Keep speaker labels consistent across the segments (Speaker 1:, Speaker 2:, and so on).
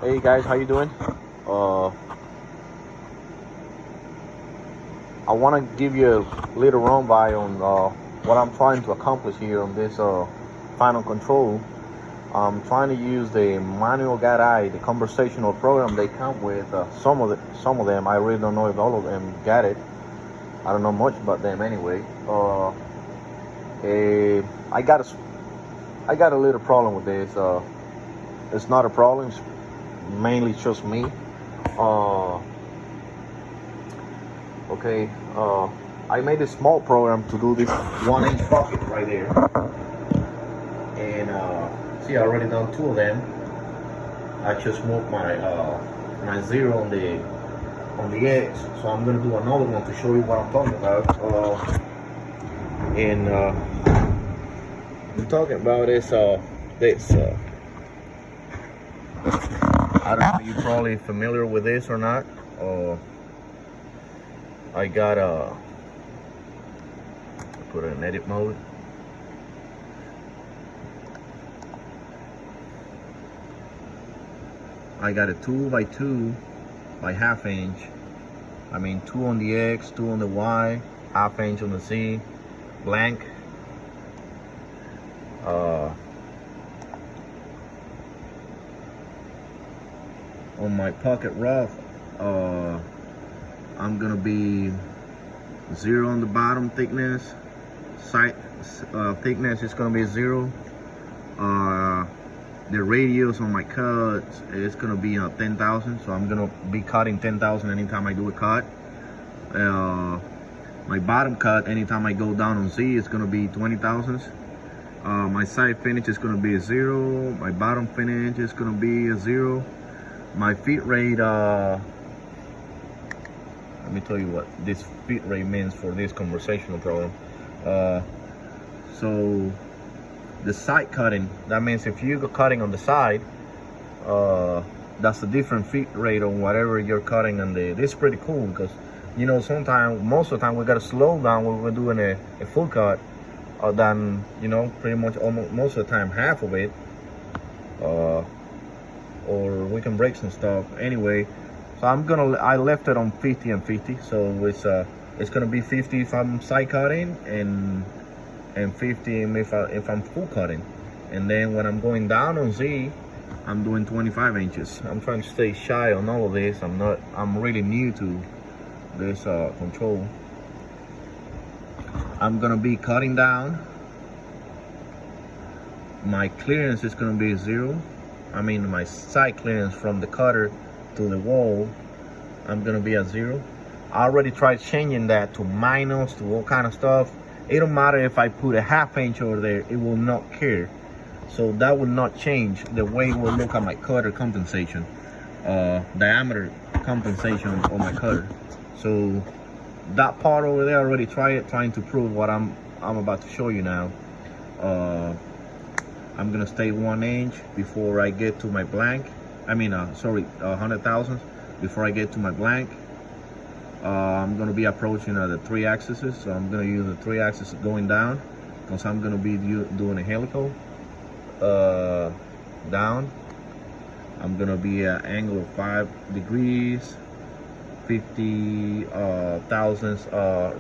Speaker 1: Hey guys, how you doing? I want to give you a little run by on what I'm trying to accomplish here on this final control. I'm trying to use the manual guide, the conversational program they come with. Some of them, I really don't know if all of them got it. I don't know much about them anyway. I got a little problem with this. It's not a problem. It's mainly just me. Okay. I made a small program to do this 1-inch bucket right there, and see, I already done 2 of them. I just moved my my 0 on the X, so I'm gonna do another one to show you what I'm talking about. And I'm talking about this. I don't know if you're probably familiar with this or not. I got put it in edit mode. I got a 2x2 by 1/2 inch. I mean 2 on the X, 2 on the Y, 1/2 inch on the Z, blank. On my pocket rough, I'm gonna be 0 on the bottom thickness. Side thickness is gonna be 0. The radius on my cuts is gonna be 10,000, so I'm gonna be cutting 10,000 anytime I do a cut. My bottom cut, anytime I go down on Z, is gonna be 20,000. My side finish is gonna be a 0. My bottom finish is gonna be a 0. My feed rate, let me tell you what this feed rate means for this conversational program. So the side cutting, that means if you go cutting on the side, that's a different feed rate on whatever you're cutting on the. This is pretty cool because, you know, sometimes, most of the time we gotta slow down when we're doing a full cut, than, you know, pretty much almost most of the time half of it, or we can break some stuff anyway. So I left it on 50 and 50, so it's gonna be 50 if I'm side cutting and 50 if I'm full cutting. And then when I'm going down on Z, I'm doing 25 inches. I'm trying to stay shy on all of this. I'm really new to this control. I'm gonna be cutting down. My clearance is gonna be 0. I mean, my side clearance from the cutter to the wall, I'm gonna be at 0. I already tried changing that to minus, to all kind of stuff. It don't matter if I put a 1/2 inch over there, it will not care. So that will not change the way it will look at my cutter compensation, diameter compensation on my cutter. So that part over there, I already trying to prove what I'm about to show you now. I'm gonna stay 1 inch before I get to my blank. I mean, 100,000 before I get to my blank. I'm gonna be approaching the 3 axes, so I'm gonna use the 3 axes going down because I'm gonna be doing a helical down. I'm gonna be at angle of 5 degrees, 50 thousandths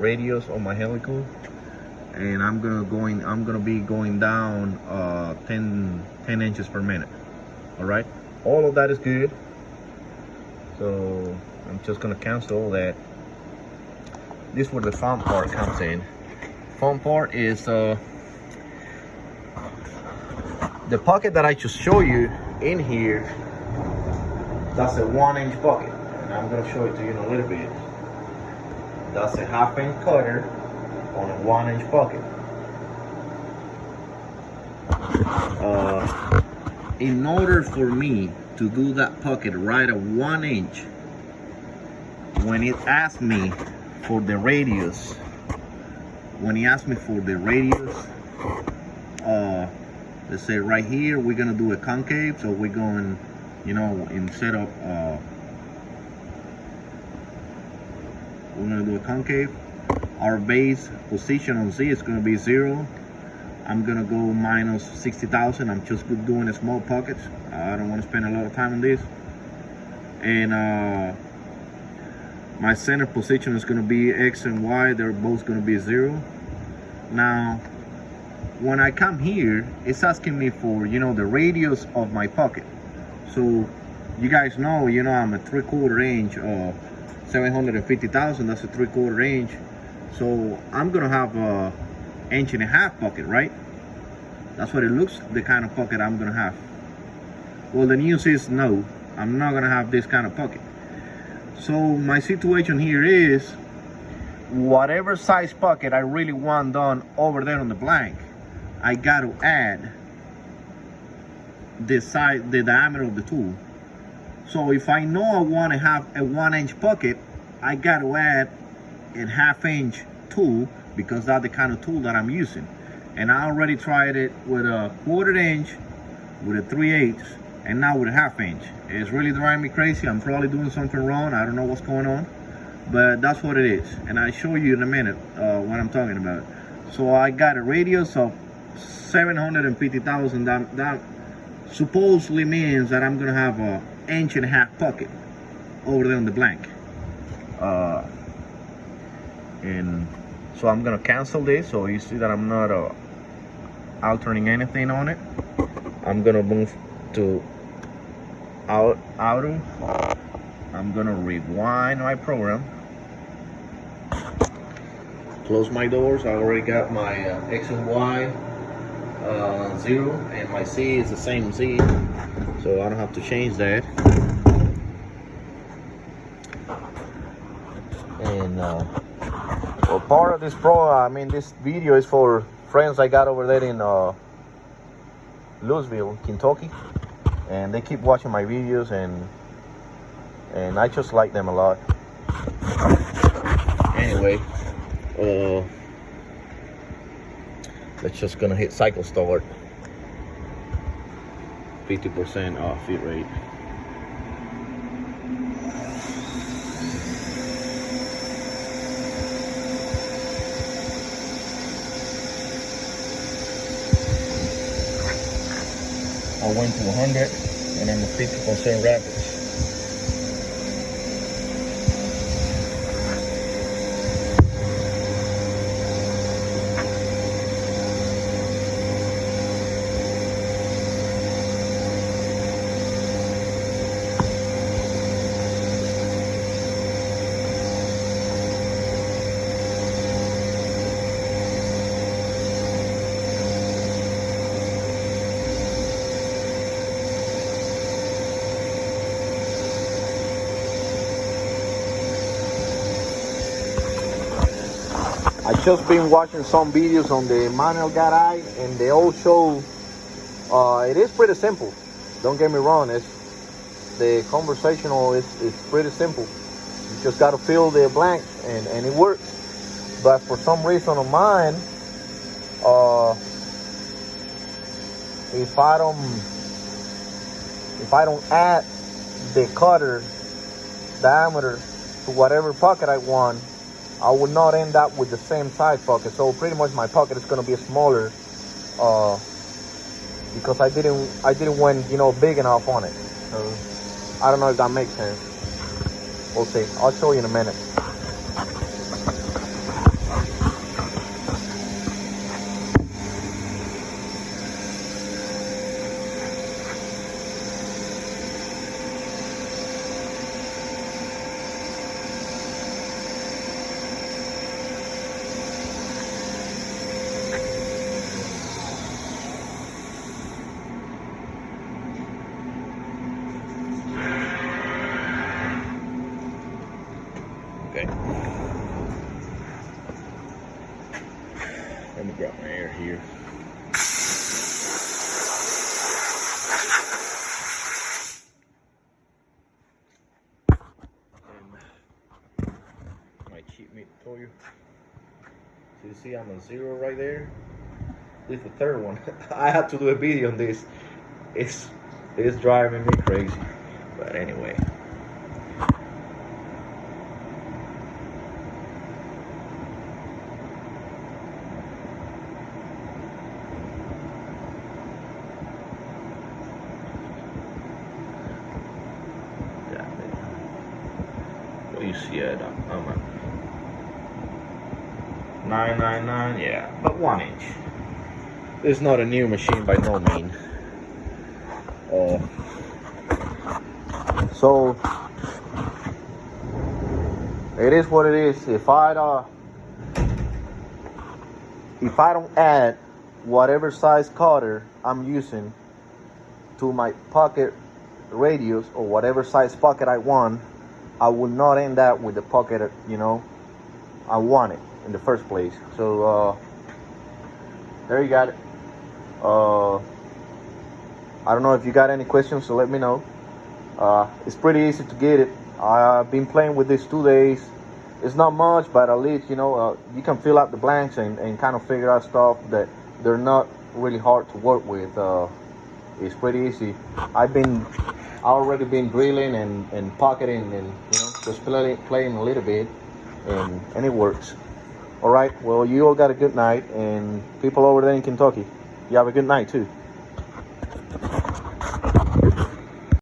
Speaker 1: radius on my helical, and I'm gonna be going down 10 inches per minute. All right, all of that is good. So I'm just gonna cancel all that. This is where the fun part comes in. Fun part is the pocket that I just show you in here. That's a 1-inch bucket, and I'm gonna show it to you in a little bit. That's a 1/2 inch cutter on a 1-inch bucket. In order for me to do that pocket right at 1 inch, when it asked me for the radius, let's say right here we're gonna do a concave, so we're going, you know, instead of we're gonna do a concave. Our base position on Z is gonna be 0. I'm gonna go minus 60,000. I'm just doing a small pocket. I don't want to spend a lot of time on this. and my center position is going to be X and Y. They're both going to be 0. Now when I come here, it's asking me for, you know, the radius of my pocket. So you guys know, you know, I'm a 3/4 inch of 750,000. That's a 3/4 inch. So I'm gonna have a 1.5 inch pocket, right? That's what it looks, the kind of pocket I'm gonna have. Well, the news is no, I'm not gonna have this kind of pocket. So my situation here is, whatever size pocket I really want done over there on the blank, I got to add the size, the diameter of the tool. So if I know I want to have a 1 inch pocket, I got to add a 1/2 inch tool, because that's the kind of tool that I'm using. And I already tried it with a 1/4 inch, with a 3/8, and now with a 1/2 inch. It's really driving me crazy. I'm probably doing something wrong. I don't know what's going on, but that's what it is. And I'll show you in a minute what I'm talking about. So I got a radius of 750,000. That supposedly means that I'm gonna have a 1.5 inch pocket over there on the blank. And so I'm gonna cancel this, so you see that I'm not altering anything on it. I'm gonna move to auto. I'm gonna rewind my program, close my doors. I already got my X and Y 0, and my Z is the same Z, so I don't have to change that. And well, part of this this video is for friends I got over there in Louisville, Kentucky, and they keep watching my videos, and I just like them a lot. Anyway, let's just gonna hit cycle start. 50% off fit rate. I went to 100 and I'm at 50% rapids. I just been watching some videos on the manual guy, and they all show it is pretty simple. Don't get me wrong, it's the conversational is pretty simple. You just got to fill the blanks and it works. But for some reason on mine, if I don't add the cutter diameter to whatever pocket I want, I will not end up with the same size pocket. So pretty much my pocket is going to be smaller because I didn't went, you know, big enough on it. So I don't know if that makes sense. We'll see. I'll show you in a minute. Okay. Let me grab my air here. And my cheap meat toy. So you see I'm on 0 right there. This is the third one. I have to do a video on this. It's driving me crazy. But anyway. Got it. yet. I'm at 999, yeah, but 1 inch. It's not a new machine by no means. So it is what it is. If I don't add whatever size cutter I'm using to my pocket radius or whatever size pocket I want, I will not end up with the pocket, you know, I want it in the first place. So there you got it. I don't know if you got any questions, so let me know. It's pretty easy to get it. I've been playing with this 2 days. It's not much, but at least, you know, you can fill out the blanks and kind of figure out stuff that they're not really hard to work with. It's pretty easy. I've already been drilling and pocketing and, you know, just playing a little bit, and it works. All right, well, you all got a good night, and people over there in Kentucky, you have a good night too.